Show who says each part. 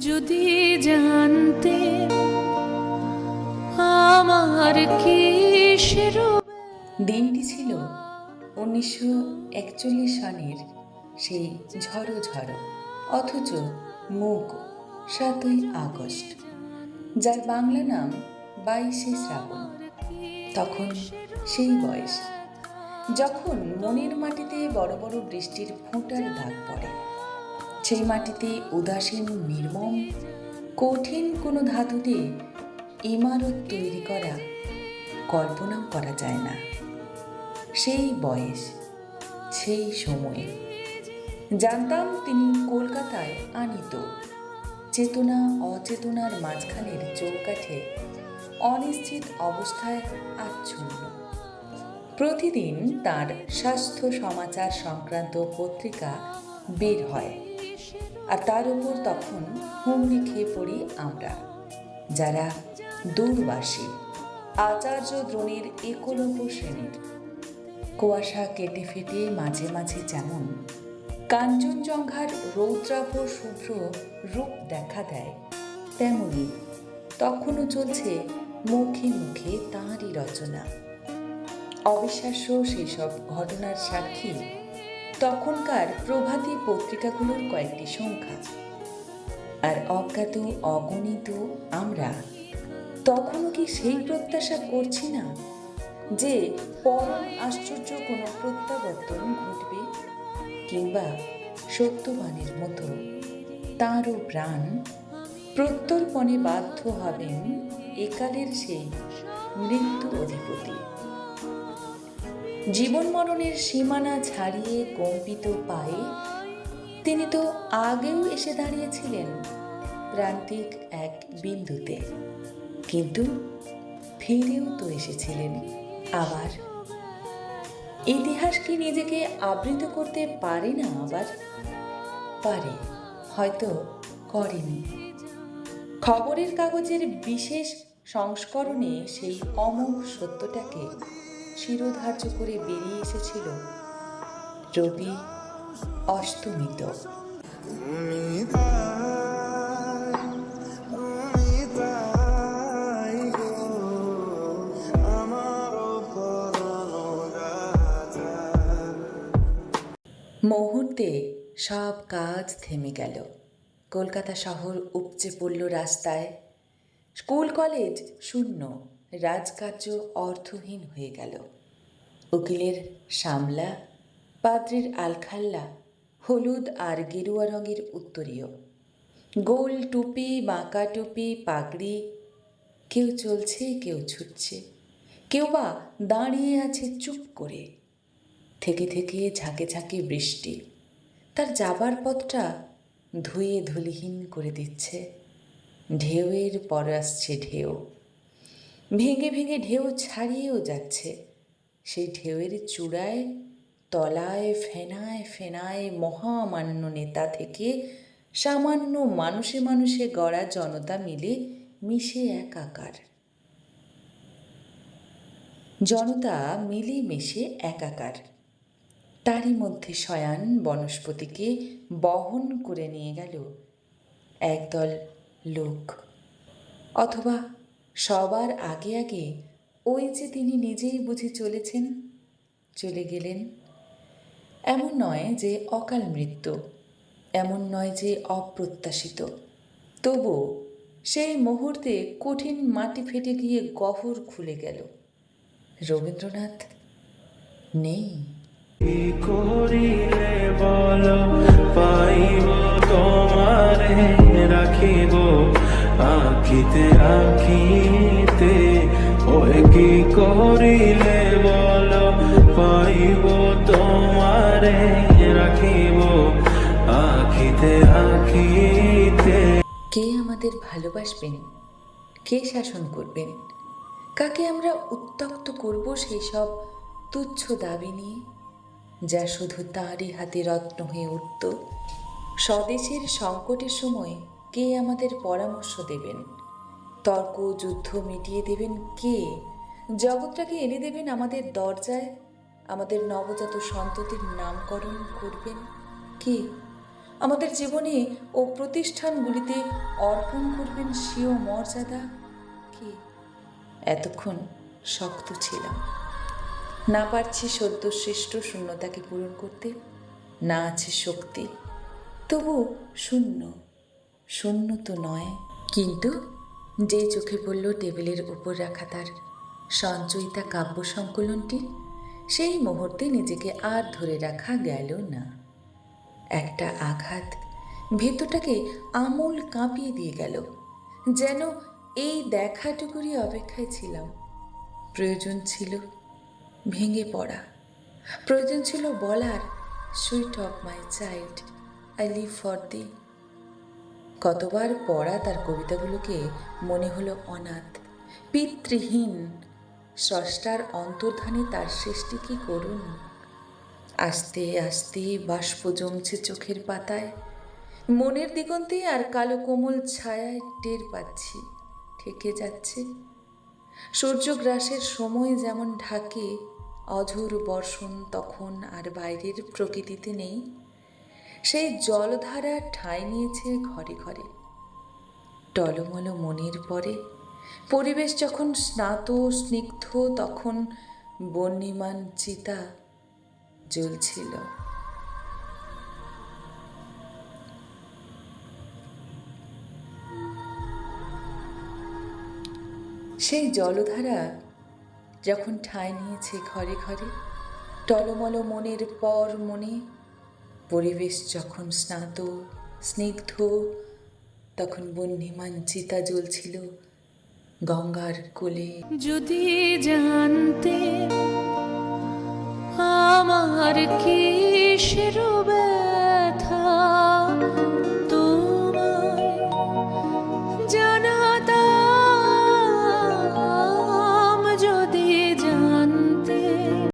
Speaker 1: যদি জানতে আমার কিসের।
Speaker 2: দিনটি ছিল 1941 সনের সেই ঝড়ো ঝড়ো অথচ মুখ 7ই আগস্ট, যার বাংলা নাম 22শে শ্রাবণ। তখন সেই বয়স যখন মনের মাটিতে বড় বড় বৃষ্টির ফোঁটার দাগ পড়ে। সেই মাটিতে উদাসীন নির্মম কঠিন কোনো ধাতুতে ইমারত তৈরি করা কল্পনাও করা যায় না। সেই বয়স, সেই সময়ে জানতাম তিনি কলকাতায় আনিত চেতনা অচেতনার মাঝখানের চৌকাঠে অনিশ্চিত অবস্থায় আচ্ছন্ন। প্রতিদিন তার স্বাস্থ্য সমাচার সংক্রান্ত পত্রিকা বের হয়, আর তার উপর তখন হুমড়ি খেয়ে পড়ি আমরা, যারা দূরবাসী আচার্য দ্রোণের একলব্য শ্রেণীর। কুয়াশা কেটে ফেটে মাঝে মাঝে যেমন কাঞ্চনজঙ্ঘার রৌদ্রাভ শুভ্র রূপ দেখা দেয়, তেমনি তখনও চলছে মুখে মুখে তাঁরই রচনা। অবিশ্বাস্য সেসব ঘটনার সাক্ষী তখনকার প্রভাতী পত্রিকাগুলোর কয়েকটি সংখ্যা। আর অজ্ঞাত অগণিত আমরা তখনও কি সেই প্রত্যাশা করছি না যে পরম আশ্চর্য কোনো প্রত্যাবর্তন ঘটবে, কিংবা সত্যবানের মতো তাঁরও প্রাণ প্রত্যর্পণে বাধ্য হবেন একালের সেই মৃত্যু অধিপতি। জীবন মরণের সীমানা ছাড়িয়ে কম্পিত পায়ে তিনি তো আগেও এসে দাঁড়িয়েছিলেন প্রান্তিক এক বিন্দুতে, কিন্তু ফিরেও তো এসেছিলেন আবার। ইতিহাস কি নিজেকে আবৃত করতে পারে না? আবার পারে, হয়তো করেনি। খবরের কাগজের বিশেষ সংস্করণে সেই অমোঘ সত্যটাকে শিরোধার্য করে বেরিয়ে এসেছিল রবি অস্তমিত। মুহূর্তে সব কাজ থেমে গেল। কলকাতা শহর উপচে পড়ল রাস্তায়। স্কুল কলেজ শূন্য, রাজকার্য অর্থহীন হয়ে গেল। উকিলের সামলা, পাদ্রির আলখাল্লা, হলুদ আর গেরুয়া রঙের উত্তরীয়, গোল টুপি, বাঁকা টুপি, পাগড়ি, কেউ চলছে, কেউ ছুটছে, কেউ বা দাঁড়িয়ে আছে চুপ করে। থেকে থেকে ঝাঁকে ঝাঁকে বৃষ্টি তার যাবার পথটা ধুয়ে ধুলিহীন করে দিচ্ছে। ঢেউয়ের পর আসছে ঢেউ, ভেঙে ভেঙে ঢেউ ছাড়িয়েও যাচ্ছে। সেই ঢেউয়ের চূড়ায় তলায় ফেনায় ফেনায় মহামান্য নেতা থেকে সামান্য মানুষে মানুষে গড়া জনতা মিলে মিশে একাকার। জনতা মিলে মিশে একাকার। তারই মধ্যে শয়ান বনস্পতিকে বহন করে নিয়ে গেল একদল লোক, অথবা সবার আগে আগে ওই যে তিনি নিজেই বুঝি চলেছেন, চলে গেলেন। এমন নয় যে অকাল মৃত্যু, এমন নয় যে অপ্রত্যাশিত, তবু সেই মুহূর্তে কঠিন মাটি ফেটে গিয়ে গহ্বর খুলে গেল। রবীন্দ্রনাথ নেই।
Speaker 3: করিলে বলো পাইব তোমারে রাখিব আঁকিতে আঁকিতে, ওই কি করিলে বলো পাইব তোমারে রাখিব আঁকিতে আঁকিতে।
Speaker 2: কে আমাদের ভালোবাসবেন? কে শাসন করবেন? কাকে আমরা উত্ত্যক্ত করব সেই সব তুচ্ছ দাবি নিয়ে, যা শুধু তাঁরই হাতে রত্ন হয়ে উঠত? স্বদেশের সংকটের সময় কে আমাদের পরামর্শ দেবেন? তর্ক যুদ্ধ মিটিয়ে দেবেন কে? জগৎটাকে এনে দেবেন আমাদের দরজায়? আমাদের নবজাত সন্ততির নামকরণ করবেন কে? আমাদের জীবনে ও প্রতিষ্ঠানগুলিতে অর্পণ করবেন স্বীয় মর্যাদা কি? এতক্ষণ শক্ত ছিলাম, না পারছি সদ্য সৃষ্ট শূন্যতাকে পূরণ করতে, না আছে শক্তি, তবু শূন্য। শূন্য তো নয়, কিন্তু যেই চোখে পড়ল টেবিলের উপর রাখা তার সঞ্চয়িতা কাব্য সংকলনটি, সেই মুহূর্তে নিজেকে আর ধরে রাখা গেল না। একটা আঘাত ভেতরটাকে আমূল কাঁপিয়ে দিয়ে গেল, যেন এই দেখাটুকুরই অপেক্ষায় ছিলাম। প্রয়োজন ছিল ভেঙে পড়া, প্রয়োজন ছিল বলার, sweet of my child, I live for thee. কতবার পড়া তার কবিতাগুলোকে মনে হলো অনাথ, পিতৃহীন। স্রষ্টার অন্তর্ধানে তার সৃষ্টি কি করুন। আস্তে আস্তে বাষ্প জমছে চোখের পাতায়, মনের দিগন্তে আর কালো কোমল ছায়ায় টের পাচ্ছি ঠেকে যাচ্ছে। সূর্যগ্রাসের সময় যেমন ঢাকে অঝোর বর্ষণ, তখন আর বাইরের প্রকৃতিতে নেই। সেই জলধারা ঠাঁই নিয়েছে ঘরে ঘরে। টলমল মনের পরে পরিবেশ যখন স্নাত স্নিগ্ধ, তখন বহ্নিমান চিতা জ্বলছিল। সেই জলধারা যখন ঠাঁই নিয়েছে ঘরে ঘরে, টলমল মনের পর মনে, পরিবেশ যখন স্নাত স্নিগ্ধ, তখন বহ্নিমান চিতা জ্বলছিল গঙ্গার কোলে।
Speaker 1: যদি জানতে আমার কিসের ব্যথা,